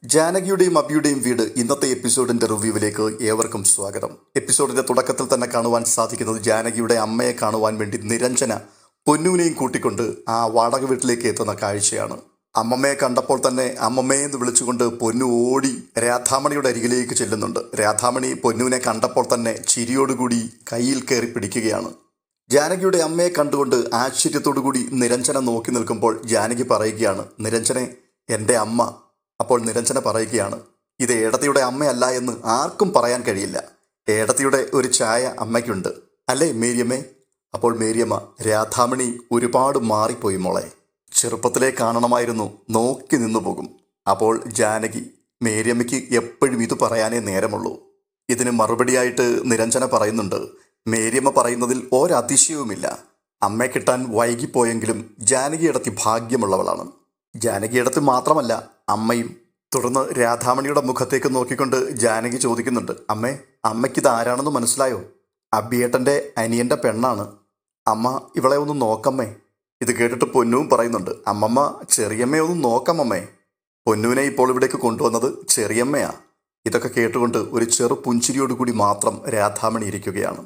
ജാനകിയുടെയും അബിയുടെയും വീട് ഇന്നത്തെ എപ്പിസോഡിന്റെ റിവ്യൂവിലേക്ക് ഏവർക്കും സ്വാഗതം. എപ്പിസോഡിന്റെ തുടക്കത്തിൽ തന്നെ കാണുവാൻ സാധിക്കുന്നത് ജാനകിയുടെ അമ്മയെ കാണുവാൻ വേണ്ടി നിരഞ്ജന പൊന്നൂനെയും കൂട്ടിക്കൊണ്ട് ആ വാടക വീട്ടിലേക്ക് എത്തുന്ന കാഴ്ചയാണ്. അമ്മമ്മയെ കണ്ടപ്പോൾ തന്നെ അമ്മമ്മയെ എന്ന് വിളിച്ചുകൊണ്ട് പൊന്നു ഓടി രാധാമണിയുടെ അരികിലേക്ക് ചെല്ലുന്നുണ്ട്. രാധാമണി പൊന്നുവിനെ കണ്ടപ്പോൾ തന്നെ ചിരിയോടുകൂടി കയ്യിൽ കയറി പിടിക്കുകയാണ്. ജാനകിയുടെ അമ്മയെ കണ്ടുകൊണ്ട് ആശ്ചര്യത്തോടുകൂടി നിരഞ്ജന നോക്കി നിൽക്കുമ്പോൾ ജാനകി പറയുകയാണ്, നിരഞ്ജനെ, എൻ്റെ അമ്മ. അപ്പോൾ നിരഞ്ജന പറയുകയാണ്, ഇത് ഏടത്തിയുടെ അമ്മയല്ല എന്ന് ആർക്കും പറയാൻ കഴിയില്ല. ഏടത്തിയുടെ ഒരു ഛായ അമ്മയ്ക്കുണ്ട് അല്ലേ മേരിയമ്മേ? അപ്പോൾ മേരിയമ്മ, രാധാമണി ഒരുപാട് മാറിപ്പോയി മോളെ. ചെറുപ്പത്തിലേ കാണണമായിരുന്നു, നോക്കി നിന്നു പോകും. അപ്പോൾ ജാനകി, മേരിയമ്മയ്ക്ക് എപ്പോഴും ഇത് പറയാനേ നേരമുള്ളൂ. ഇതിന് മറുപടിയായിട്ട് നിരഞ്ജന പറയുന്നുണ്ട്, മേരിയമ്മ പറയുന്നതിൽ ഒരതിശയവുമില്ല. അമ്മയെ കിട്ടാൻ വൈകിപ്പോയെങ്കിലും ജാനകിയിടത്തി ഭാഗ്യമുള്ളവളാണ്. ജാനകിയിടത്ത് മാത്രമല്ല, അമ്മയും. തുടർന്ന് രാധാമണിയുടെ മുഖത്തേക്ക് നോക്കിക്കൊണ്ട് ജാനകി ചോദിക്കുന്നുണ്ട്, അമ്മേ, അമ്മയ്ക്കിത് ആരാണെന്ന് മനസ്സിലായോ? അബിയേട്ടൻ്റെ അനിയൻ്റെ പെണ്ണാണ്. അമ്മ ഇവളെ ഒന്ന് നോക്കമ്മേ. ഇത് കേട്ടിട്ട് പൊന്നുവും പറയുന്നുണ്ട്, അമ്മമ്മ ചെറിയമ്മയെ ഒന്ന് നോക്കമ്മേ. പൊന്നുവിനെ ഇപ്പോൾ ഇവിടേക്ക് കൊണ്ടുവന്നത് ചെറിയമ്മയാ. ഇതൊക്കെ കേട്ടുകൊണ്ട് ഒരു ചെറു പുഞ്ചിരിയോടുകൂടി മാത്രം രാധാമണി ഇരിക്കുകയാണ്.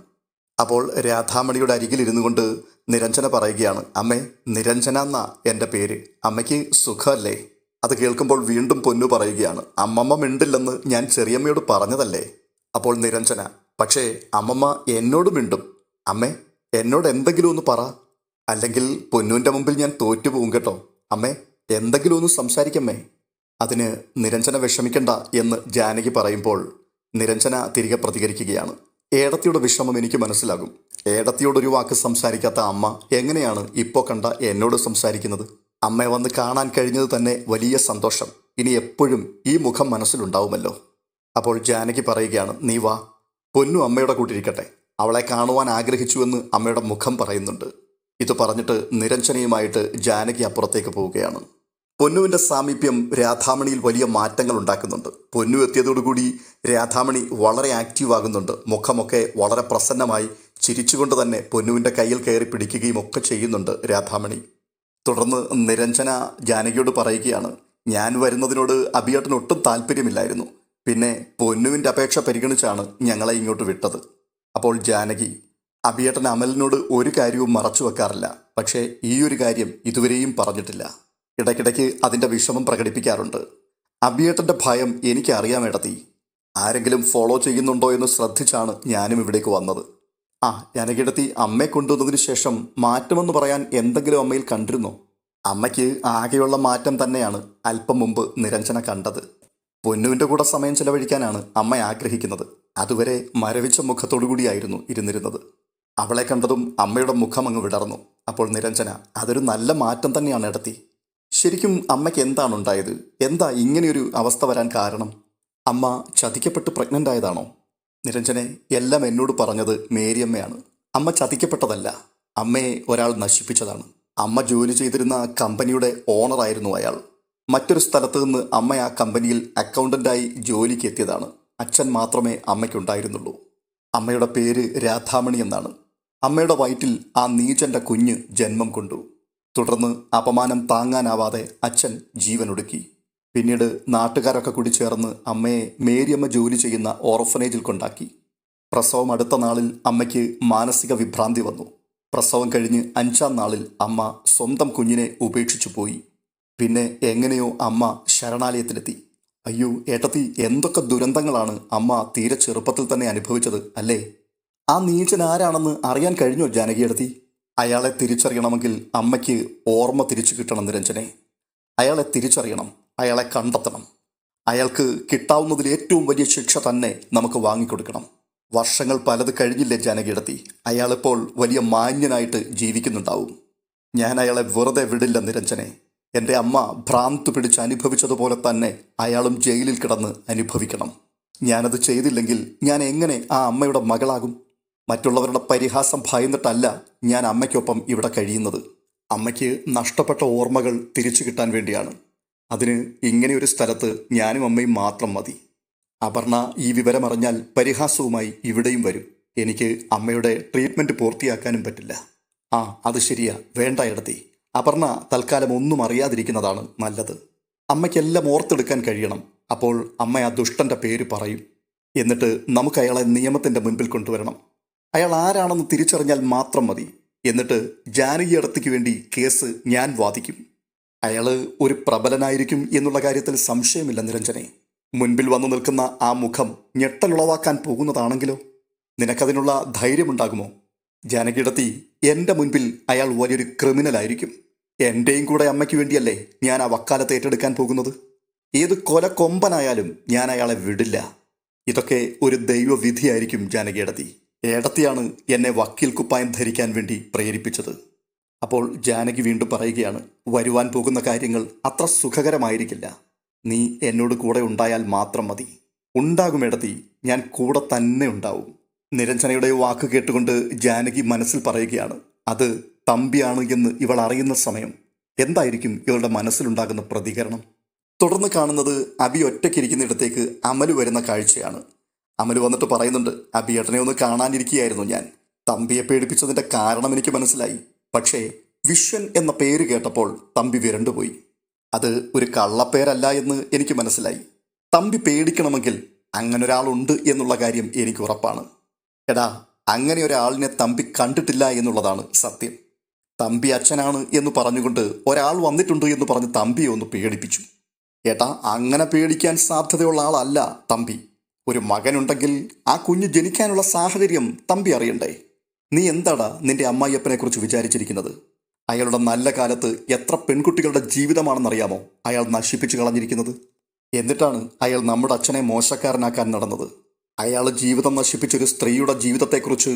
അപ്പോൾ രാധാമണിയുടെ അരികിലിരുന്നു കൊണ്ട് നിരഞ്ജന പറയുകയാണ്, അമ്മേ, നിരഞ്ജന എന്നാ എൻ്റെ പേര്. അമ്മയ്ക്ക് സുഖമല്ലേ? അത് കേൾക്കുമ്പോൾ വീണ്ടും പൊന്നു പറയുകയാണ്, അമ്മമ്മ മിണ്ടില്ലെന്ന് ഞാൻ ചെറിയമ്മയോട് പറഞ്ഞതല്ലേ. അപ്പോൾ നിരഞ്ജന, പക്ഷേ അമ്മമ്മ എന്നോട് മിണ്ടും. അമ്മേ, എന്നോട് എന്തെങ്കിലും ഒന്ന് പറ, അല്ലെങ്കിൽ പൊന്നുവിൻ്റെ മുമ്പിൽ ഞാൻ തോറ്റുപോകും കേട്ടോ. അമ്മേ, എന്തെങ്കിലും ഒന്ന് സംസാരിക്കമ്മേ. അതിന് നിരഞ്ജന വിഷമിക്കണ്ട എന്ന് ജാനകി പറയുമ്പോൾ നിരഞ്ജന തിരികെ പ്രതികരിക്കുകയാണ്, ഏടത്തിയുടെ വിഷമം എനിക്ക് മനസ്സിലാകും. ഏടത്തിയോടൊരു വാക്ക് സംസാരിക്കാത്ത അമ്മ എങ്ങനെയാണ് ഇപ്പോൾ കണ്ട എന്നോട് സംസാരിക്കുന്നത്? അമ്മയെ വന്ന് കാണാൻ കഴിഞ്ഞത് തന്നെ വലിയ സന്തോഷം. ഇനി എപ്പോഴും ഈ മുഖം മനസ്സിലുണ്ടാവുമല്ലോ. അപ്പോൾ ജാനകി പറയുകയാണ്, നീ വാ, പൊന്നു അമ്മയുടെ കൂട്ടിരിക്കട്ടെ. അവളെ കാണുവാൻ ആഗ്രഹിച്ചുവെന്ന് അമ്മയുടെ മുഖം പറയുന്നുണ്ട്. ഇത് പറഞ്ഞിട്ട് നിരഞ്ജനയുമായിട്ട് ജാനകി അപ്പുറത്തേക്ക് പോവുകയാണ്. പൊന്നുവിൻ്റെ സാമീപ്യം രാധാമണിയിൽ വലിയ മാറ്റങ്ങൾ ഉണ്ടാക്കുന്നുണ്ട്. പൊന്നു എത്തിയതോടുകൂടി രാധാമണി വളരെ ആക്റ്റീവ് ആകുന്നുണ്ട്. മുഖമൊക്കെ വളരെ പ്രസന്നമായി ചിരിച്ചുകൊണ്ട് തന്നെ പൊന്നുവിൻ്റെ കയ്യിൽ കയറി പിടിക്കുകയും ഒക്കെ ചെയ്യുന്നുണ്ട് രാധാമണി. തുടർന്ന് നിരഞ്ജന ജാനകിയോട് പറയുകയാണ്, ഞാൻ വരുന്നതിനോട് അബിയേട്ടന് ഒട്ടും താല്പര്യമില്ലായിരുന്നു. പിന്നെ പൊന്നുവിൻ്റെ അപേക്ഷ പരിഗണിച്ചാണ് ഞങ്ങളെ ഇങ്ങോട്ട് വിട്ടത്. അപ്പോൾ ജാനകി, അബിയേട്ടൻ അമലിനോട് ഒരു കാര്യവും മറച്ചു വെക്കാറില്ല. പക്ഷേ ഈ ഒരു കാര്യം ഇതുവരെയും പറഞ്ഞിട്ടില്ല. ഇടയ്ക്കിടയ്ക്ക് അതിൻ്റെ വിഷമം പ്രകടിപ്പിക്കാറുണ്ട്. അബിയേട്ടൻ്റെ ഭയം എനിക്കറിയാമേടത്തി. ആരെങ്കിലും ഫോളോ ചെയ്യുന്നുണ്ടോ എന്ന് ശ്രദ്ധിച്ചാണ് ഞാനും ഇവിടേക്ക് വന്നത്. ജാനകിയെടത്തി, അമ്മയെ കൊണ്ടുവന്നതിന് ശേഷം മാറ്റമെന്ന് പറയാൻ എന്തെങ്കിലും അമ്മയിൽ കണ്ടിരുന്നോ? അമ്മയ്ക്ക് ആകെയുള്ള മാറ്റം തന്നെയാണ് അല്പം മുമ്പ് നിരഞ്ജന കണ്ടത്. പൊന്നുവിൻ്റെ കൂടെ സമയം ചെലവഴിക്കാനാണ് അമ്മ ആഗ്രഹിക്കുന്നത്. അതുവരെ മരവിച്ച മുഖത്തോടു കൂടിയായിരുന്നു ഇരുന്നിരുന്നത്. അവളെ കണ്ടതും അമ്മയുടെ മുഖം അങ്ങ് വിടർന്നു. അപ്പോൾ നിരഞ്ജന, അതൊരു നല്ല മാറ്റം തന്നെയാണ് എടത്തി. ശരിക്കും അമ്മയ്ക്ക് എന്താണ് ഉണ്ടായത്? എന്താ ഇങ്ങനെയൊരു അവസ്ഥ വരാൻ കാരണം? അമ്മ ചതിക്കപ്പെട്ട് പ്രഗ്നൻ്റ് ആയതാണോ? നിരഞ്ജനെ, എല്ലാം എന്നോട് പറഞ്ഞത് മേരിയമ്മയാണ്. അമ്മ ചതിക്കപ്പെട്ടതല്ല, അമ്മയെ ഒരാൾ നശിപ്പിച്ചതാണ്. അമ്മ ജോലി ചെയ്തിരുന്ന കമ്പനിയുടെ ഓണറായിരുന്നു അയാൾ. മറ്റൊരു സ്ഥലത്ത് നിന്ന് അമ്മ ആ കമ്പനിയിൽ അക്കൗണ്ടൻ്റായി ജോലിക്ക് എത്തിയതാണ്. അച്ഛൻ മാത്രമേ അമ്മയ്ക്കുണ്ടായിരുന്നുള്ളൂ. അമ്മയുടെ പേര് രാധാമണി എന്നാണ്. അമ്മയുടെ വയറ്റിൽ ആ നീചൻ്റെ കുഞ്ഞ് ജന്മം കൊണ്ടു. തുടർന്ന് അപമാനം താങ്ങാനാവാതെ അച്ഛൻ ജീവനൊടുക്കി. പിന്നീട് നാട്ടുകാരൊക്കെ കൂടി ചേർന്ന് അമ്മയെ മേരിയമ്മ ജോലി ചെയ്യുന്ന ഓർഫനേജിൽ കൊണ്ടാക്കി. പ്രസവം അടുത്ത നാളിൽ അമ്മയ്ക്ക് മാനസിക വിഭ്രാന്തി വന്നു. പ്രസവം കഴിഞ്ഞ് 5-ാം നാളിൽ അമ്മ സ്വന്തം കുഞ്ഞിനെ ഉപേക്ഷിച്ചു പോയി. പിന്നെ എങ്ങനെയോ അമ്മ ശരണാലയത്തിലെത്തി. അയ്യോ ഏട്ടത്തി, എന്തൊക്കെ ദുരന്തങ്ങളാണ് അമ്മ തീരെ ചെറുപ്പത്തിൽ തന്നെ അനുഭവിച്ചത് അല്ലേ? ആ നീചൻ ആരാണെന്ന് അറിയാൻ കഴിഞ്ഞോ ജാനകിയെടത്തി? അയാളെ തിരിച്ചറിയണമെങ്കിൽ അമ്മയ്ക്ക് ഓർമ്മ തിരിച്ചു കിട്ടണം നിരഞ്ജനെ. അയാളെ തിരിച്ചറിയണം, അയാളെ കണ്ടെത്തണം. അയാൾക്ക് കിട്ടാവുന്നതിൽ ഏറ്റവും വലിയ ശിക്ഷ തന്നെ നമുക്ക് വാങ്ങിക്കൊടുക്കണം. വർഷങ്ങൾ പലത് കഴിഞ്ഞില്ലേ ജാനകിയെടത്തി? അയാളിപ്പോൾ വലിയ മാന്യനായിട്ട് ജീവിക്കുന്നുണ്ടാവും. ഞാൻ അയാളെ വെറുതെ വിടില്ല നിരഞ്ജനെ. എൻ്റെ അമ്മ ഭ്രാന്ത് പിടിച്ച് അനുഭവിച്ചതുപോലെ തന്നെ അയാളും ജയിലിൽ കിടന്ന് അനുഭവിക്കണം. ഞാനത് ചെയ്തില്ലെങ്കിൽ ഞാൻ എങ്ങനെ ആ അമ്മയുടെ മകളാകും? മറ്റുള്ളവരുടെ പരിഹാസം ഭയന്നിട്ടല്ല ഞാൻ അമ്മയ്ക്കൊപ്പം ഇവിടെ കഴിയുന്നത്. അമ്മയ്ക്ക് നഷ്ടപ്പെട്ട ഓർമ്മകൾ തിരിച്ചു കിട്ടാൻ വേണ്ടിയാണ്. അതിന് ഇങ്ങനെയൊരു സ്ഥലത്ത് ഞാനും അമ്മയും മാത്രം മതി. അപർണ ഈ വിവരമറിഞ്ഞാൽ പരിഹാസവുമായി ഇവിടെയും വരും. എനിക്ക് അമ്മയുടെ ട്രീറ്റ്മെൻറ്റ് പൂർത്തിയാക്കാനും പറ്റില്ല. അത് ശരിയാ, വേണ്ട എടത്തി. അപർണ തൽക്കാലം ഒന്നും അറിയാതിരിക്കുന്നതാണ് നല്ലത്. അമ്മയ്ക്കെല്ലാം ഓർത്തെടുക്കാൻ കഴിയണം. അപ്പോൾ അമ്മ ആ ദുഷ്ടൻ്റെ പേര് പറയും. എന്നിട്ട് നമുക്ക് അയാളെ നിയമത്തിൻ്റെ മുൻപിൽ കൊണ്ടുവരണം. അയാൾ ആരാണെന്ന് തിരിച്ചറിഞ്ഞാൽ മാത്രം മതി. എന്നിട്ട് ജാനകി അടത്തിക്ക് വേണ്ടി കേസ് ഞാൻ വാദിക്കും. അയാൾ ഒരു പ്രബലനായിരിക്കും എന്നുള്ള കാര്യത്തിൽ സംശയമില്ല നിരഞ്ജനെ. മുൻപിൽ വന്നു നിൽക്കുന്ന ആ മുഖം ഞെട്ടലുളവാക്കാൻ പോകുന്നതാണെങ്കിലോ? നിനക്കതിനുള്ള ധൈര്യമുണ്ടാകുമോ? ജാനകിടത്തി, എൻ്റെ മുൻപിൽ അയാൾ വലിയൊരു ക്രിമിനലായിരിക്കും. എൻ്റെയും കൂടെ അമ്മയ്ക്ക് വേണ്ടിയല്ലേ ഞാൻ ആ വക്കാലത്ത് ഏറ്റെടുക്കാൻ പോകുന്നത്. ഏത് കൊലക്കൊമ്പനായാലും ഞാൻ അയാളെ വിടില്ല. ഇതൊക്കെ ഒരു ദൈവവിധിയായിരിക്കും ജാനകിയടത്തി. ഏടത്തിയാണ് എന്നെ വക്കീൽ കുപ്പായം ധരിക്കാൻ വേണ്ടി പ്രേരിപ്പിച്ചത്. അപ്പോൾ ജാനകി വീണ്ടും പറയുകയാണ്, വരുവാൻ പോകുന്ന കാര്യങ്ങൾ അത്ര സുഖകരമായിരിക്കില്ല. നീ എന്നോട് കൂടെ ഉണ്ടായാൽ മാത്രം മതി. ഉണ്ടാകും ഏടത്തി, ഞാൻ കൂടെ തന്നെ ഉണ്ടാവും. നിരഞ്ജനയുടെ വാക്ക് കേട്ടുകൊണ്ട് ജാനകി മനസ്സിൽ പറയുകയാണ്, അത് തമ്പിയാണ് എന്ന് ഇവൾ അറിയുന്ന സമയം എന്തായിരിക്കും ഇവളുടെ മനസ്സിലുണ്ടാകുന്ന പ്രതികരണം? തുടർന്ന് കാണുന്നത് അബി ഒറ്റയ്ക്കിരിക്കുന്നിടത്തേക്ക് അമല് വരുന്ന കാഴ്ചയാണ്. അമല് വന്നിട്ട് പറയുന്നുണ്ട്, അബിയേട്ടനെ ഒന്ന് കാണാനിരിക്കുകയായിരുന്നു ഞാൻ. തമ്പിയെ പേടിപ്പിച്ചതിൻ്റെ കാരണം എനിക്ക് മനസ്സിലായി. പക്ഷേ വിശ്വൻ എന്ന പേര് കേട്ടപ്പോൾ തമ്പി വിരണ്ടുപോയി. അത് ഒരു കള്ളപ്പേരല്ല എന്ന് എനിക്ക് മനസ്സിലായി. തമ്പി പേടിക്കണമെങ്കിൽ അങ്ങനൊരാളുണ്ട് എന്നുള്ള കാര്യം എനിക്ക് ഉറപ്പാണ്. എടാ, അങ്ങനെ ഒരാളിനെ തമ്പി കണ്ടിട്ടില്ല എന്നുള്ളതാണ് സത്യം. തമ്പി അച്ഛനാണ് എന്ന് പറഞ്ഞുകൊണ്ട് ഒരാൾ വന്നിട്ടുണ്ട് എന്ന് പറഞ്ഞ് തമ്പിയെ ഒന്ന് പേടിപ്പിച്ചു. ഏട്ടാ, അങ്ങനെ പേടിക്കാൻ സാധ്യതയുള്ള ആളല്ല തമ്പി. ഒരു മകനുണ്ടെങ്കിൽ ആ കുഞ്ഞ് ജനിക്കാനുള്ള സാഹചര്യം തമ്പി അറിയണ്ടേ? നീ എന്താടാ നിന്റെ അമ്മായിയപ്പനെ കുറിച്ച് വിചാരിച്ചിരിക്കുന്നത്? അയാളുടെ നല്ല കാലത്ത് എത്ര പെൺകുട്ടികളുടെ ജീവിതമാണെന്നറിയാമോ അയാൾ നശിപ്പിച്ചു കളഞ്ഞിരിക്കുന്നത്? എന്നിട്ടാണ് അയാൾ നമ്മുടെ അച്ഛനെ മോശക്കാരനാക്കാൻ നടന്നത്. അയാൾ ജീവിതം നശിപ്പിച്ചൊരു സ്ത്രീയുടെ ജീവിതത്തെക്കുറിച്ച്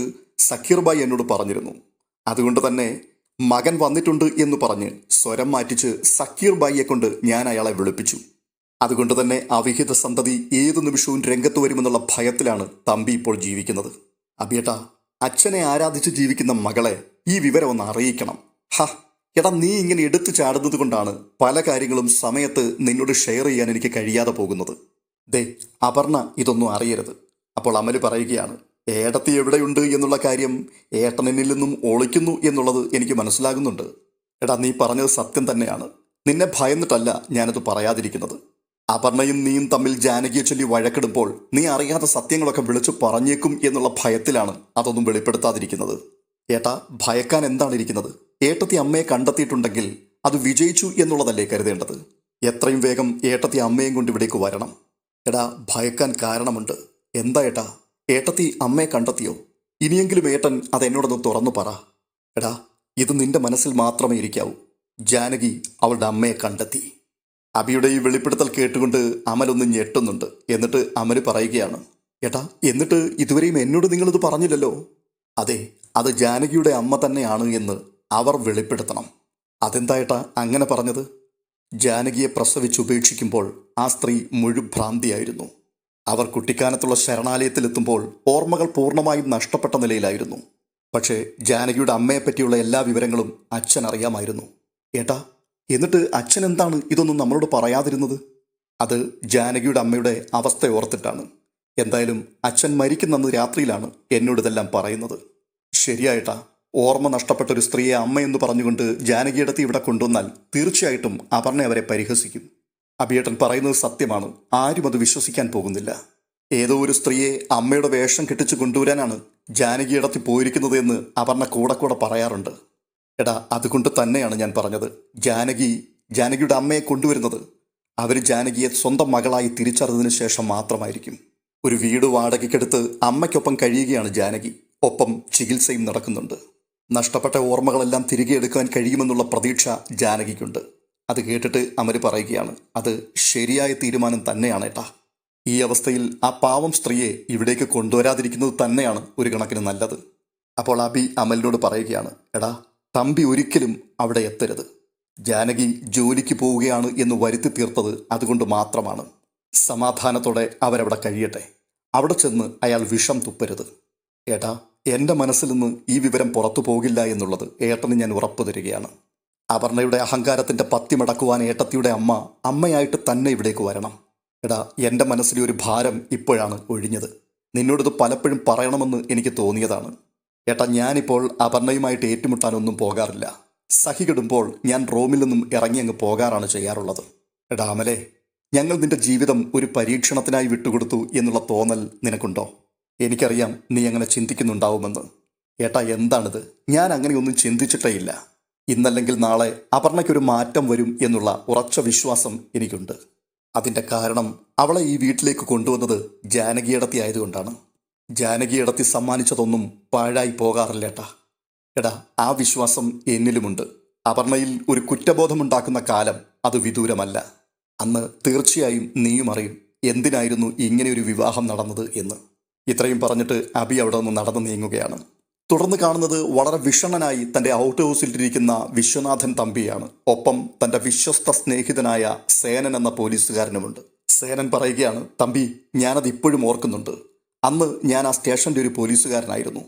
സക്കീർ ബായി എന്നോട് പറഞ്ഞിരുന്നു. അതുകൊണ്ട് തന്നെ മകൻ വന്നിട്ടുണ്ട് എന്ന് പറഞ്ഞ് സ്വരം മാറ്റിച്ച് സക്കീർ ബായിയെ കൊണ്ട് ഞാൻ അയാളെ വിളിപ്പിച്ചു. അതുകൊണ്ട് തന്നെ അവിഹിത സന്തതി ഏതു നിമിഷവും രംഗത്ത് വരുമെന്നുള്ള ഭയത്തിലാണ് തമ്പി ഇപ്പോൾ ജീവിക്കുന്നത്. അബിയേട്ടാ, അച്ഛനെ ആരാധിച്ച് ജീവിക്കുന്ന മകളെ ഈ വിവരം ഒന്ന് അറിയിക്കണം. എടാ, നീ ഇങ്ങനെ എടുത്തു ചാടുന്നത് കൊണ്ടാണ് പല കാര്യങ്ങളും സമയത്ത് നിന്നോട് ഷെയർ ചെയ്യാൻ എനിക്ക് കഴിയാതെ പോകുന്നത്. ദേ, അപർണ ഇതൊന്നും അറിയരുത്. അപ്പോൾ അമല് പറയുകയാണ്, ഏടത്തി എവിടെയുണ്ട് എന്നുള്ള കാര്യം ഏട്ടനെന്നിൽ നിന്നും ഒളിക്കുന്നു എന്നുള്ളത് എനിക്ക് മനസ്സിലാകുന്നുണ്ട്. എടാ, നീ പറഞ്ഞത് സത്യം തന്നെയാണ്. നിന്നെ ഭയന്നിട്ടല്ല ഞാനത് പറയാതിരിക്കുന്നത്. അപർണയും നീയും തമ്മിൽ ജാനകിയെ ചൊല്ലി വഴക്കിടുമ്പോൾ നീ അറിയാത്ത സത്യങ്ങളൊക്കെ വിളിച്ചു പറഞ്ഞേക്കും എന്നുള്ള ഭയത്തിലാണ് അതൊന്നും വെളിപ്പെടുത്താതിരിക്കുന്നത്. ഏട്ടാ, ഭയക്കാൻ എന്താണ് ഇരിക്കുന്നത്? ഏട്ടത്തി അമ്മയെ കണ്ടെത്തിയിട്ടുണ്ടെങ്കിൽ അത് വിജയിച്ചു എന്നുള്ളതല്ലേ കരുതേണ്ടത്? എത്രയും വേഗം ഏട്ടത്തി അമ്മയും കൊണ്ട് ഇവിടേക്ക് വരണം. എടാ, ഭയക്കാൻ കാരണമുണ്ട്. എന്താ ഏട്ടാ? ഏട്ടത്തി അമ്മയെ കണ്ടെത്തിയോ? ഇനിയെങ്കിലും ഏട്ടൻ അതെന്നോടൊന്ന് തുറന്നു പറ. എടാ, ഇത് നിന്റെ മനസ്സിൽ മാത്രമേ ഇരിക്കാവൂ. ജാനകി അവളുടെ അമ്മയെ കണ്ടെത്തി. അബിയുടെ ഈ വെളിപ്പെടുത്തൽ കേട്ടുകൊണ്ട് അമലൊന്ന് ഞെട്ടുന്നുണ്ട്. എന്നിട്ട് അമല് പറയുകയാണ്, ഏട്ടാ, എന്നിട്ട് ഇതുവരെയും എന്നോട് നിങ്ങളിത് പറഞ്ഞില്ലല്ലോ. അതെ, അത് ജാനകിയുടെ അമ്മ തന്നെയാണ് എന്ന് അവർ വെളിപ്പെടുത്തണം. അതെന്താ ഏട്ടാ അങ്ങനെ പറഞ്ഞത്? ജാനകിയെ പ്രസവിച്ചുപേക്ഷിക്കുമ്പോൾ ആ സ്ത്രീ മുഴുഭ്രാന്തിയായിരുന്നു. അവർ കുട്ടിക്കാനത്തുള്ള ശരണാലയത്തിലെത്തുമ്പോൾ ഓർമ്മകൾ പൂർണ്ണമായും നഷ്ടപ്പെട്ട നിലയിലായിരുന്നു. പക്ഷേ ജാനകിയുടെ അമ്മയെപ്പറ്റിയുള്ള എല്ലാ വിവരങ്ങളും അച്ഛൻ അറിയാമായിരുന്നു. ഏട്ടാ, എന്നിട്ട് അച്ഛൻ എന്താണ് ഇതൊന്നും നമ്മളോട് പറയാതിരുന്നത്? അത് ജാനകിയുടെ അമ്മയുടെ അവസ്ഥ ഓർത്തിട്ടാണ്. എന്തായാലും അച്ഛൻ മരിക്കുന്നന്ന് രാത്രിയിലാണ് എന്നോടിതെല്ലാം പറയുന്നത്. ശരിയായിട്ടാ, ഓർമ്മ നഷ്ടപ്പെട്ട ഒരു സ്ത്രീയെ അമ്മയെന്ന് പറഞ്ഞുകൊണ്ട് ജാനകിയിടത്ത് ഇവിടെ കൊണ്ടുവന്നാൽ തീർച്ചയായിട്ടും അപർണ അവരെ പരിഹസിക്കും. അബിയേട്ടൻ പറയുന്നത് സത്യമാണ്. ആരും അത് വിശ്വസിക്കാൻ പോകുന്നില്ല. ഏതോ ഒരു സ്ത്രീയെ അമ്മയുടെ വേഷം കെട്ടിച്ചു കൊണ്ടുവരാനാണ് ജാനകിയിടത്ത് പോയിരിക്കുന്നത് എന്ന് അപർണ കൂടെ കൂടെ പറയാറുണ്ട്. എടാ, അതുകൊണ്ട് തന്നെയാണ് ഞാൻ പറഞ്ഞത്, ജാനകിയുടെ അമ്മയെ കൊണ്ടുവരുന്നത് അവർ ജാനകിയെ സ്വന്തം മകളായി തിരിച്ചറിഞ്ഞതിന് ശേഷം മാത്രമായിരിക്കും. ഒരു വീട് വാടകയ്ക്കെടുത്ത് അമ്മയ്ക്കൊപ്പം കഴിയുകയാണ് ജാനകി. ഒപ്പം ചികിത്സയും നടക്കുന്നുണ്ട്. നഷ്ടപ്പെട്ട ഓർമ്മകളെല്ലാം തിരികെ എടുക്കാൻ കഴിയുമെന്നുള്ള പ്രതീക്ഷ ജാനകിക്കുണ്ട്. അത് കേട്ടിട്ട് അമര് പറയുകയാണ്, അത് ശരിയായ തീരുമാനം തന്നെയാണ് ഏട്ടാ. ഈ അവസ്ഥയിൽ ആ പാവം സ്ത്രീയെ ഇവിടേക്ക് കൊണ്ടുവരാതിരിക്കുന്നത് തന്നെയാണ് ഒരു കണക്കിന് നല്ലത്. അപ്പോൾ അബി അമലിനോട് പറയുകയാണ്, എടാ, തമ്പി ഒരിക്കലും അവിടെ എത്തരുത്. ജാനകി ജോലിക്ക് പോവുകയാണ് എന്ന് വരുത്തി തീർത്തത് അതുകൊണ്ട് മാത്രമാണ്. സമാധാനത്തോടെ അവരവിടെ കഴിയട്ടെ. അവിടെ ചെന്ന് അയാൾ വിഷം തുപ്പരുത്. ഏട്ടാ, എൻ്റെ മനസ്സിൽ നിന്ന് ഈ വിവരം പുറത്തു പോകില്ല എന്നുള്ളത് ഏട്ടന് ഞാൻ ഉറപ്പു തരികയാണ്. അപർണയുടെ അഹങ്കാരത്തിൻ്റെ പത്തിമടക്കുവാൻ ഏട്ടത്തിയുടെ അമ്മയായിട്ട് തന്നെ ഇവിടേക്ക് വരണം. എടാ, എൻ്റെ മനസ്സിലെ ഒരു ഭാരം ഇപ്പോഴാണ് ഒഴിഞ്ഞത്. നിന്നോടിത് പലപ്പോഴും പറയണമെന്ന് എനിക്ക് തോന്നിയതാണ്. ഏട്ടാ, ഞാനിപ്പോൾ അപർണയുമായിട്ട് ഏറ്റുമുട്ടാനൊന്നും പോകാറില്ല. സഹി കെടുമ്പോൾ ഞാൻ റൂമിൽ നിന്നും ഇറങ്ങി അങ്ങ് പോകാറാണ് ചെയ്യാറുള്ളത്. എടാ അമലേ, ഞങ്ങൾ നിന്റെ ജീവിതം ഒരു പരീക്ഷണത്തിനായി വിട്ടുകൊടുത്തു എന്നുള്ള തോന്നൽ നിനക്കുണ്ടോ? എനിക്കറിയാം നീ അങ്ങനെ ചിന്തിക്കുന്നുണ്ടാവുമെന്ന്. ഏട്ടാ, എന്താണിത്? ഞാൻ അങ്ങനെയൊന്നും ചിന്തിച്ചിട്ടേ ഇല്ല. ഇന്നല്ലെങ്കിൽ നാളെ അപർണയ്ക്കൊരു മാറ്റം വരും എന്നുള്ള ഉറച്ച വിശ്വാസം എനിക്കുണ്ട്. അതിൻ്റെ കാരണം അവളെ ഈ വീട്ടിലേക്ക് കൊണ്ടുവന്നത് ജാനകിയടത്തി ആയതുകൊണ്ടാണ്. ജാനകിയടത്തി സമ്മാനിച്ചതൊന്നും പാഴായി പോകാറില്ലേട്ടാ. എടാ, ആ വിശ്വാസം എന്നിലുമുണ്ട്. അപർണയിൽ ഒരു കുറ്റബോധമുണ്ടാക്കുന്ന കാലം അത് വിദൂരമല്ല. അന്ന് തീർച്ചയായും നീയും അറിയും എന്തിനായിരുന്നു ഇങ്ങനെയൊരു വിവാഹം നടന്നത് എന്ന്. ഇത്രയും പറഞ്ഞിട്ട് അബി അവിടെ നിന്ന് നടന്നു നീങ്ങുകയാണ്. തുടർന്ന് കാണുന്നത് വളരെ വിഷണ്ണനായി തൻ്റെ ഔട്ട് ഹൗസിലിരിക്കുന്ന വിശ്വനാഥൻ തമ്പിയാണ്. ഒപ്പം തൻ്റെ വിശ്വസ്ത സ്നേഹിതനായ സേനൻ എന്ന പോലീസുകാരനുമുണ്ട്. സേനൻ പറയുകയാണ്, തമ്പി, ഞാനത് ഇപ്പോഴും ഓർക്കുന്നുണ്ട്. അന്ന് ഞാൻ ആ സ്റ്റേഷൻ്റെ ഒരു പോലീസുകാരനായിരുന്നു.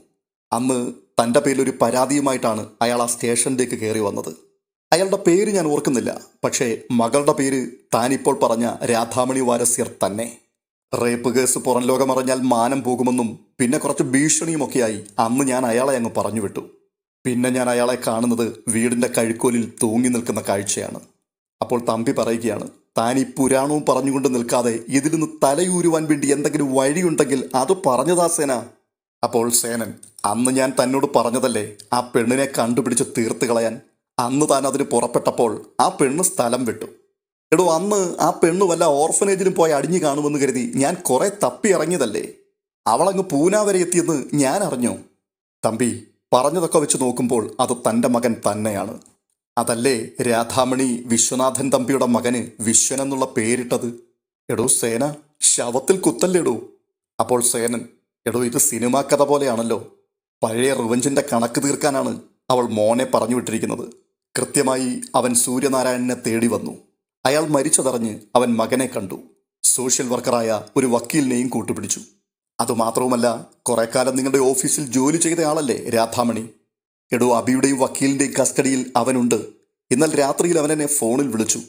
അന്ന് തൻ്റെ പേരിലൊരു പരാതിയുമായിട്ടാണ് അയാൾ ആ സ്റ്റേഷനിലേക്ക് കയറി വന്നത്. അയാളുടെ പേര് ഞാൻ ഓർക്കുന്നില്ല, പക്ഷേ മകളുടെ പേര് താനിപ്പോൾ പറഞ്ഞ രാധാമണി വാരസ്യർ തന്നെ. റേപ്പ് കേസ് പുറം ലോകമറിഞ്ഞാൽ മാനം പോകുമെന്നും പിന്നെ കുറച്ച് ഭീഷണിയുമൊക്കെയായി അന്ന് ഞാൻ അയാളെ അങ്ങ് പറഞ്ഞു വിട്ടു. പിന്നെ ഞാൻ അയാളെ കാണുന്നത് വീടിൻ്റെ കഴുക്കോലിൽ തൂങ്ങി നിൽക്കുന്ന കാഴ്ചയാണ്. അപ്പോൾ തമ്പി പറയുകയാണ്, താൻ ഈ പുരാണവും പറഞ്ഞുകൊണ്ട് നിൽക്കാതെ ഇതിൽ നിന്ന് തലയൂരുവാൻ വേണ്ടി എന്തെങ്കിലും വഴിയുണ്ടെങ്കിൽ അത് പറഞ്ഞതാ സേന. അപ്പോൾ സേനൻ, അന്ന് ഞാൻ തന്നോട് പറഞ്ഞതല്ലേ ആ പെണ്ണിനെ കണ്ടുപിടിച്ച് തീർത്ത് കളയാൻ. അന്ന് താൻ അതിന് പുറപ്പെട്ടപ്പോൾ ആ പെണ്ണ് സ്ഥലം വിട്ടു. എടോ, അന്ന് ആ പെണ്ണ് വല്ല ഓർഫനേജിലും പോയി അടിഞ്ഞു കാണുമെന്ന് കരുതി ഞാൻ കുറെ തപ്പി ഇറങ്ങിയതല്ലേ. അവളങ്ങ് പൂന വരെ എത്തിയെന്ന് ഞാൻ അറിഞ്ഞു. തമ്പി, പറഞ്ഞതൊക്കെ വെച്ച് നോക്കുമ്പോൾ അത് തൻ്റെ മകൻ തന്നെയാണ്. അതല്ലേ രാധാമണി വിശ്വനാഥൻ തമ്പിയുടെ മകന് വിശ്വൻ എന്നുള്ള പേരിട്ടത്. എടോ സേന, ശവത്തിൽ കുത്തല്ലേടോ. അപ്പോൾ സേനൻ, എടോ, ഇത് സിനിമാ കഥ പോലെയാണല്ലോ. പഴയ റിവഞ്ചിൻ്റെ കണക്ക് തീർക്കാനാണ് അവൾ മോനെ പറഞ്ഞു വിട്ടിരിക്കുന്നത്. കൃത്യമായി അവൻ സൂര്യനാരായണനെ തേടി വന്നു. അയാൾ മരിച്ചതറിഞ്ഞ് അവൻ മകനെ കണ്ടു. സോഷ്യൽ വർക്കറായ ഒരു വക്കീലിനെയും കൂട്ടുപിടിച്ചു. അതുമാത്രവുമല്ല, കുറെ കാലം നിങ്ങളുടെ ഓഫീസിൽ ജോലി ചെയ്തയാളല്ലേ രാധാമണി. എടോ, അബിയുടെയും വക്കീലിൻ്റെയും കസ്റ്റഡിയിൽ അവനുണ്ട്. എന്നാൽ രാത്രിയിൽ അവനെന്നെ ഫോണിൽ വിളിച്ചു.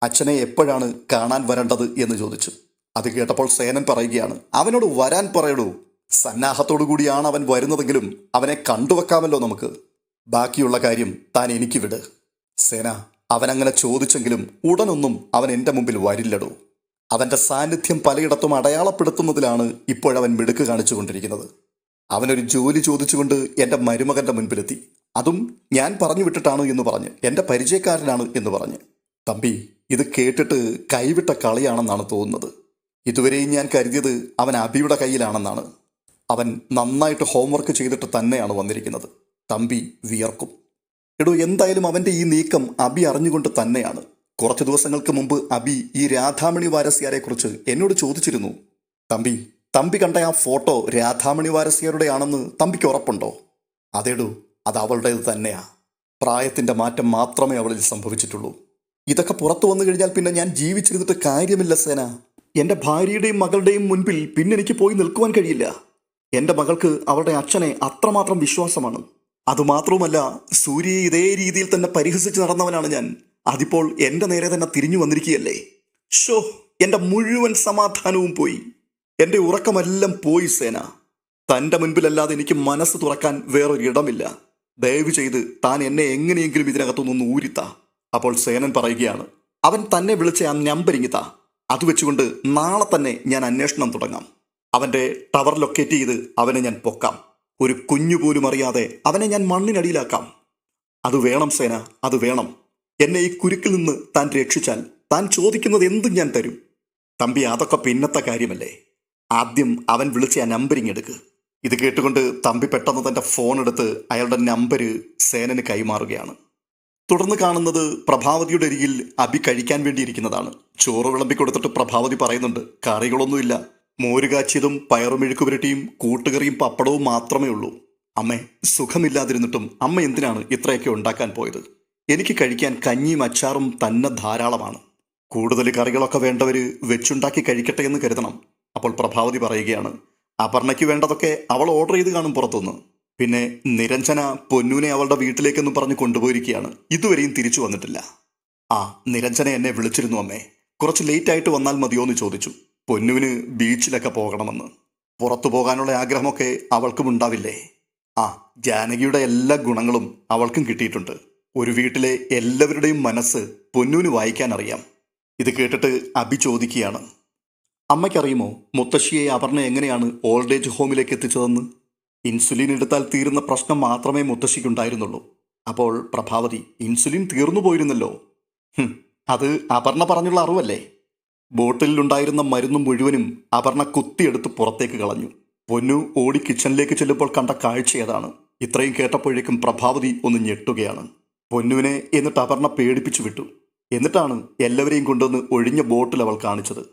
അച്ഛനെ എപ്പോഴാണ് കാണാൻ വരേണ്ടത് എന്ന് ചോദിച്ചു. അത് കേട്ടപ്പോൾ സേനൻ പറയുകയാണ്, അവനോട് വരാൻ പറയടൂ. സന്നാഹത്തോടു കൂടിയാണ് അവൻ വരുന്നതെങ്കിലും അവനെ കണ്ടുവെക്കാമല്ലോ നമുക്ക്. ബാക്കിയുള്ള കാര്യം താൻ എനിക്ക് വിട്. സേന, അവനങ്ങനെ ചോദിച്ചെങ്കിലും ഉടനൊന്നും അവൻ എൻ്റെ മുമ്പിൽ വരില്ലടോ. അവൻ്റെ സാന്നിധ്യം പലയിടത്തും അടയാളപ്പെടുത്തുന്നതിലാണ് ഇപ്പോഴവൻ മിടുക്ക് കാണിച്ചു കൊണ്ടിരിക്കുന്നത്. അവനൊരു ജോലി ചോദിച്ചുകൊണ്ട് എൻ്റെ മരുമകൻ്റെ മുൻപിലെത്തി. അതും ഞാൻ പറഞ്ഞു വിട്ടിട്ടാണ് എന്ന് പറഞ്ഞ്, എൻ്റെ പരിചയക്കാരനാണ് എന്ന് പറഞ്ഞ്. തമ്പി, ഇത് കേട്ടിട്ട് കൈവിട്ട കളിയാണെന്നാണ് തോന്നുന്നത്. ഇതുവരെയും ഞാൻ കരുതിയത് അവൻ അബിയുടെ കയ്യിലാണെന്നാണ്. അവൻ നന്നായിട്ട് ഹോംവർക്ക് ചെയ്തിട്ട് തന്നെയാണ് വന്നിരിക്കുന്നത്. തമ്പി വിയർക്കും. എടോ, എന്തായാലും അവൻ്റെ ഈ നീക്കം അബി അറിഞ്ഞുകൊണ്ട് തന്നെയാണ്. കുറച്ച് ദിവസങ്ങൾക്ക് മുമ്പ് അബി ഈ രാധാമണി വാരസ്യാരെക്കുറിച്ച് എന്നോട് ചോദിച്ചിരുന്നു. തമ്പി കണ്ട ആ ഫോട്ടോ രാധാമണി വാരസ്യാരുടെ ആണെന്ന് തമ്പിക്ക് ഉറപ്പുണ്ടോ? അതേടൂ, അത് അവളുടേത് തന്നെയാ. പ്രായത്തിൻ്റെ മാറ്റം മാത്രമേ അവളിൽ സംഭവിച്ചിട്ടുള്ളൂ. ഇതൊക്കെ പുറത്തു വന്നു കഴിഞ്ഞാൽ പിന്നെ ഞാൻ ജീവിച്ചിരുന്നിട്ട് കാര്യമില്ല സേന. എൻ്റെ ഭാര്യയുടെയും മകളുടെയും മുൻപിൽ പിന്നെ എനിക്ക് പോയി നിൽക്കുവാൻ കഴിയില്ല. എൻ്റെ മകൾക്ക് അവളുടെ അച്ഛനെ അത്രമാത്രം വിശ്വാസമാണ്. അതുമാത്രവുമല്ല, സൂര്യയെ ഇതേ രീതിയിൽ തന്നെ പരിഹസിച്ച് നടന്നവനാണ് ഞാൻ. അതിപ്പോൾ എൻ്റെ നേരെ തന്നെ തിരിഞ്ഞു വന്നിരിക്കുകയല്ലേ. ഷോ, എൻ്റെ മുഴുവൻ സമാധാനവും പോയി. എൻ്റെ ഉറക്കമെല്ലാം പോയി സേന. തൻ്റെ മുൻപിലല്ലാതെ എനിക്ക് മനസ്സ് തുറക്കാൻ വേറൊരിടമില്ല. ദയവ് ചെയ്ത് താൻ എന്നെ എങ്ങനെയെങ്കിലും ഇതിനകത്തുനിന്ന് ഊരിത്താ. അപ്പോൾ സേനൻ പറയുകയാണ്, അവൻ തന്നെ വിളിച്ച ആ നമ്പരിങ്ങിത്താ. അത് വെച്ചുകൊണ്ട് നാളെ തന്നെ ഞാൻ അന്വേഷണം തുടങ്ങാം. അവൻ്റെ ടവർ ലൊക്കേറ്റ് ചെയ്ത് അവനെ ഞാൻ പൊക്കാം. ഒരു കുഞ്ഞു പോലും അറിയാതെ അവനെ ഞാൻ മണ്ണിനടിയിലാക്കാം. അത് വേണം സേന, അത് വേണം. എന്നെ ഈ കുരുക്കിൽ നിന്ന് താൻ രക്ഷിച്ചാൽ താൻ ചോദിക്കുന്നത് എന്തും ഞാൻ തരും. തമ്പി, അതൊക്കെ പിന്നത്തെ കാര്യമല്ലേ. ആദ്യം അവൻ വിളിച്ച ആ നമ്പറിങ് എടുക്ക്. ഇത് കേട്ടുകൊണ്ട് തമ്പി പെട്ടെന്ന് തൻ്റെ ഫോൺ എടുത്ത് അയാളുടെ നമ്പർ സേനന് കൈമാറുകയാണ്. തുടർന്ന് കാണുന്നത് പ്രഭാവതിയുടെ അരികിൽ അബി കഴിക്കാൻ വേണ്ടിയിരിക്കുന്നതാണ്. ചോറ് വിളമ്പി കൊടുത്തിട്ട് പ്രഭാവതി പറയുന്നുണ്ട്, കറികളൊന്നുമില്ല, മോര് കാച്ചിയതും പയറുമെഴുക്ക് പുരട്ടിയും കൂട്ടുകറിയും പപ്പടവും മാത്രമേ ഉള്ളൂ. അമ്മേ, സുഖമില്ലാതിരുന്നിട്ടും അമ്മ എന്തിനാണ് ഇത്രയൊക്കെ ഉണ്ടാക്കാൻ പോയത്? എനിക്ക് കഴിക്കാൻ കഞ്ഞിയും അച്ചാറും തന്നെ ധാരാളമാണ്. കൂടുതൽ കറികളൊക്കെ വേണ്ടവർ വെച്ചുണ്ടാക്കി കഴിക്കട്ടെ എന്ന് കരുതണം. അപ്പോൾ പ്രഭാവതി പറയുകയാണ്, അപർണയ്ക്ക് വേണ്ടതൊക്കെ അവൾ ഓർഡർ ചെയ്ത് കാണും പുറത്തുനിന്ന്. പിന്നെ നിരഞ്ജന പൊന്നൂനെ അവളുടെ വീട്ടിലേക്കെന്നും പറഞ്ഞ് കൊണ്ടുപോയിരിക്കുകയാണ്. ഇതുവരെയും തിരിച്ചു വന്നിട്ടില്ല. നിരഞ്ജന എന്നെ വിളിച്ചിരുന്നു അമ്മേ. കുറച്ച് ലേറ്റായിട്ട് വന്നാൽ മതിയോ എന്ന് ചോദിച്ചു. പൊന്നൂന് ബീച്ചിലൊക്കെ പോകണമെന്ന്. പുറത്തു പോകാനുള്ള ആഗ്രഹമൊക്കെ അവൾക്കും ഉണ്ടാവില്ലേ? ജാനകിയുടെ എല്ലാ ഗുണങ്ങളും അവൾക്കും കിട്ടിയിട്ടുണ്ട്. ഒരു വീട്ടിലെ എല്ലാവരുടെയും മനസ്സ് പൊന്നൂന് വായിക്കാൻ അറിയാം. ഇത് കേട്ടിട്ട് അബി ചോദിക്കുകയാണ്, അമ്മയ്ക്കറിയുമോ മുത്തശ്ശിയെ അപർണ എങ്ങനെയാണ് ഓൾഡ് ഏജ് ഹോമിലേക്ക് എത്തിച്ചതെന്ന്? ഇൻസുലിൻ എടുത്താൽ തീരുന്ന പ്രശ്നം മാത്രമേ മുത്തശ്ശിക്കുണ്ടായിരുന്നുള്ളൂ. അപ്പോൾ പ്രഭാവതി, ഇൻസുലിൻ തീർന്നു പോയിരുന്നല്ലോ. അത് അപർണ പറഞ്ഞുള്ള അറിവല്ലേ? ബോട്ടിലുണ്ടായിരുന്ന മരുന്ന് മുഴുവനും അപർണ കുത്തിയെടുത്ത് പുറത്തേക്ക് കളഞ്ഞു. പൊന്നു ഓടി കിച്ചണിലേക്ക് ചെല്ലുമ്പോൾ കണ്ട കാഴ്ച ഏതാണ്? ഇത്രയും കേട്ടപ്പോഴേക്കും പ്രഭാവതി ഒന്ന് ഞെട്ടുകയാണ്. പൊന്നുവിനെ എന്നിട്ട് അപർണ പേടിപ്പിച്ചു വിട്ടു. എന്നിട്ടാണ് എല്ലാവരെയും കൊണ്ടുവന്ന് ഒഴിഞ്ഞ ബോട്ടിൽ അവൾ കാണിച്ചത്.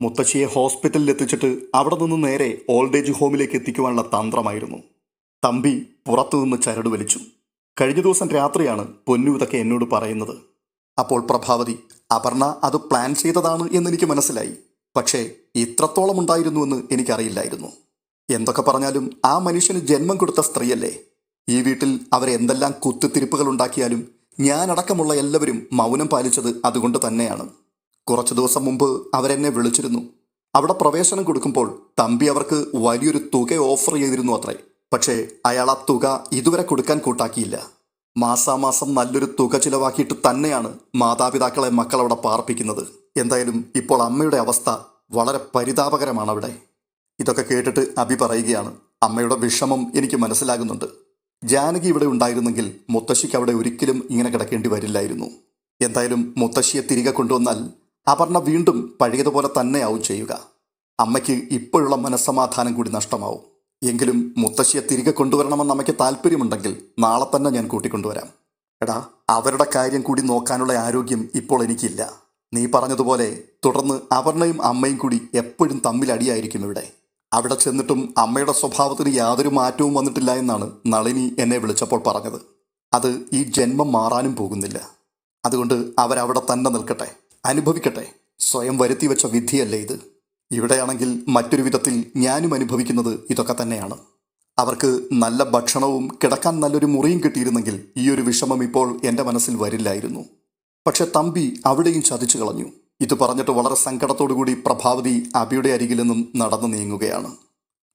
മുത്തശ്ശിയെ ഹോസ്പിറ്റലിൽ എത്തിച്ചിട്ട് അവിടെ നിന്ന് നേരെ ഓൾഡ് ഏജ് ഹോമിലേക്ക് എത്തിക്കുവാനുള്ള തന്ത്രമായിരുന്നു. തമ്പി പുറത്തുനിന്ന് ചരട് വലിച്ചു. കഴിഞ്ഞ ദിവസം രാത്രിയാണ് പൊന്നു ഇതൊക്കെ എന്നോട് പറയുന്നത്. അപ്പോൾ പ്രഭാവതി, അപർണ അത് പ്ലാൻ ചെയ്തതാണ് എന്നെനിക്ക് മനസ്സിലായി. പക്ഷേ ഇത്രത്തോളം ഉണ്ടായിരുന്നുവെന്ന് എനിക്കറിയില്ലായിരുന്നു. എന്തൊക്കെ പറഞ്ഞാലും ആ മനുഷ്യന് ജന്മം കൊടുത്ത സ്ത്രീയല്ലേ. ഈ വീട്ടിൽ അവരെന്തെല്ലാം കുത്തിത്തിരിപ്പുകൾ ഉണ്ടാക്കിയാലും ഞാനടക്കമുള്ള എല്ലാവരും മൗനം പാലിച്ചത് അതുകൊണ്ട് തന്നെയാണ്. കുറച്ചു ദിവസം മുമ്പ് അവരെന്നെ വിളിച്ചിരുന്നു. അവിടെ പ്രവേശനം കൊടുക്കുമ്പോൾ തമ്പി അവർക്ക് വലിയൊരു തുക ഓഫർ ചെയ്തിരുന്നു അത്രേ. പക്ഷേ അയാൾ ആ തുക ഇതുവരെ കൊടുക്കാൻ കൂട്ടാക്കിയില്ല. മാസാമാസം നല്ലൊരു തുക ചിലവാക്കിയിട്ട് തന്നെയാണ് മാതാപിതാക്കളെ മക്കളവിടെ പാർപ്പിക്കുന്നത്. എന്തായാലും ഇപ്പോൾ അമ്മയുടെ അവസ്ഥ വളരെ പരിതാപകരമാണ് അവിടെ. ഇതൊക്കെ കേട്ടിട്ട് അബി പറയുകയാണ്, അമ്മയുടെ വിഷമം എനിക്ക് മനസ്സിലാകുന്നുണ്ട്. ജാനകി ഇവിടെ ഉണ്ടായിരുന്നെങ്കിൽ മുത്തശ്ശിക്ക് അവിടെ ഒരിക്കലും ഇങ്ങനെ കിടക്കേണ്ടി വരില്ലായിരുന്നു. എന്തായാലും മുത്തശ്ശിയെ തിരികെ കൊണ്ടുവന്നാൽ അപർണ വീണ്ടും പഴയതുപോലെ തന്നെയാവും ചെയ്യുക. അമ്മയ്ക്ക് ഇപ്പോഴുള്ള മനസ്സമാധാനം കൂടി നഷ്ടമാവും. എങ്കിലും മുത്തശ്ശിയെ തിരികെ കൊണ്ടുവരണമെന്ന് അമ്മയ്ക്ക് താല്പര്യമുണ്ടെങ്കിൽ നാളെ തന്നെ ഞാൻ കൂട്ടിക്കൊണ്ടുവരാം. എടാ, അവരുടെ കാര്യം കൂടി നോക്കാനുള്ള ആരോഗ്യം ഇപ്പോൾ എനിക്കില്ല. നീ പറഞ്ഞതുപോലെ തുടർന്ന് അപർണയും അമ്മയും കൂടി എപ്പോഴും തമ്മിലടിയായിരിക്കും ഇവിടെ. അവിടെ ചെന്നിട്ടും അമ്മയുടെ സ്വഭാവത്തിന് യാതൊരു മാറ്റവും വന്നിട്ടില്ല എന്നാണ് നളിനി എന്നെ വിളിച്ചപ്പോൾ പറഞ്ഞത്. അത് ഈ ജന്മം മാറാനും പോകുന്നില്ല. അതുകൊണ്ട് അവരവിടെ തന്നെ നിൽക്കട്ടെ, അനുഭവിക്കട്ടെ. സ്വയം വരുത്തി വെച്ച വിധിയല്ലേ ഇത്. ഇവിടെയാണെങ്കിൽ മറ്റൊരു വിധത്തിൽ ഞാനും അനുഭവിക്കുന്നത് ഇതൊക്കെ തന്നെയാണ്. അവർക്ക് നല്ല ഭക്ഷണവും കിടക്കാൻ നല്ലൊരു മുറിയും കിട്ടിയിരുന്നെങ്കിൽ ഈ ഒരു വിഷമം ഇപ്പോൾ എൻ്റെ മനസ്സിൽ വരില്ലായിരുന്നു. പക്ഷെ തമ്പി അവിടെയും ചതിച്ചു കളഞ്ഞു. ഇത് പറഞ്ഞിട്ട് വളരെ സങ്കടത്തോടുകൂടി പ്രഭാവതി അബിയുടെ അരികിൽ നിന്നും നടന്നു നീങ്ങുകയാണ്.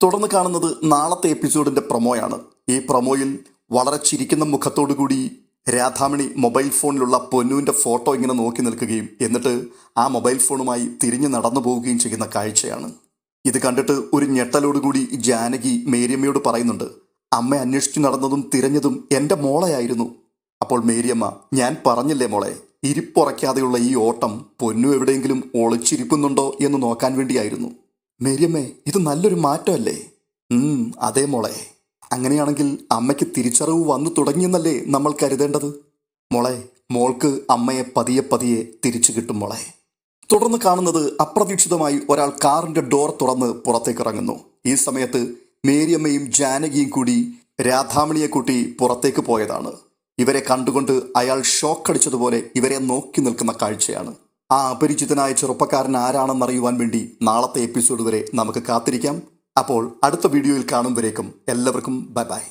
തുടർന്ന് കാണുന്നത് നാളത്തെ എപ്പിസോഡിൻ്റെ പ്രൊമോയാണ്. ഈ പ്രൊമോയിൽ വളരെ ചിരിക്കുന്ന മുഖത്തോടുകൂടി രാധാമണി മൊബൈൽ ഫോണിലുള്ള പൊന്നുവിൻ്റെ ഫോട്ടോ ഇങ്ങനെ നോക്കി നിൽക്കുകയും എന്നിട്ട് ആ മൊബൈൽ ഫോണുമായി തിരിഞ്ഞു നടന്നു പോവുകയും ചെയ്യുന്ന കാഴ്ചയാണ്. ഇത് കണ്ടിട്ട് ഒരു ഞെട്ടലോടുകൂടി ജാനകി മേരിയമ്മയോട് പറയുന്നുണ്ട്, അമ്മ അന്വേഷിച്ചു നടന്നതും തിരഞ്ഞതും എൻ്റെ മോളെയായിരുന്നു. അപ്പോൾ മേരിയമ്മ, ഞാൻ പറഞ്ഞില്ലേ മോളെ, ഇരിപ്പുറയ്ക്കാതെയുള്ള ഈ ഓട്ടം പൊന്നു എവിടെയെങ്കിലും ഒളിച്ചിരിപ്പുന്നുണ്ടോ എന്ന് നോക്കാൻ വേണ്ടിയായിരുന്നു. മേരിയമ്മേ, ഇത് നല്ലൊരു മാറ്റമല്ലേ? അതേ മോളെ. അങ്ങനെയാണെങ്കിൽ അമ്മയ്ക്ക് തിരിച്ചറിവ് വന്നു തുടങ്ങിയെന്നല്ലേ നമ്മൾ കരുതേണ്ടത്? മോളെ, മോൾക്ക് അമ്മയെ പതിയെ പതിയെ തിരിച്ചു കിട്ടും മോളെ. തുടർന്ന് കാണുന്നത് അപ്രതീക്ഷിതമായി ഒരാൾ കാറിൻ്റെ ഡോർ തുറന്ന് പുറത്തേക്ക് ഇറങ്ങുന്നു. ഈ സമയത്ത് മേരിയമ്മയും ജാനകിയും കൂടി രാധാമണിയെ കൂട്ടി പുറത്തേക്ക് പോയതാണ്. ഇവരെ കണ്ടുകൊണ്ട് അയാൾ ഷോക്കടിച്ചതുപോലെ ഇവരെ നോക്കി നിൽക്കുന്ന കാഴ്ചയാണ്. ആ അപരിചിതനായ ചെറുപ്പക്കാരൻ ആരാണെന്നറിയുവാൻ വേണ്ടി നാളത്തെ എപ്പിസോഡ് വരെ നമുക്ക് കാത്തിരിക്കാം. അപ്പോൾ അടുത്ത വീഡിയോയിൽ കാണും വരേക്കും എല്ലാവർക്കും ബൈ ബൈ.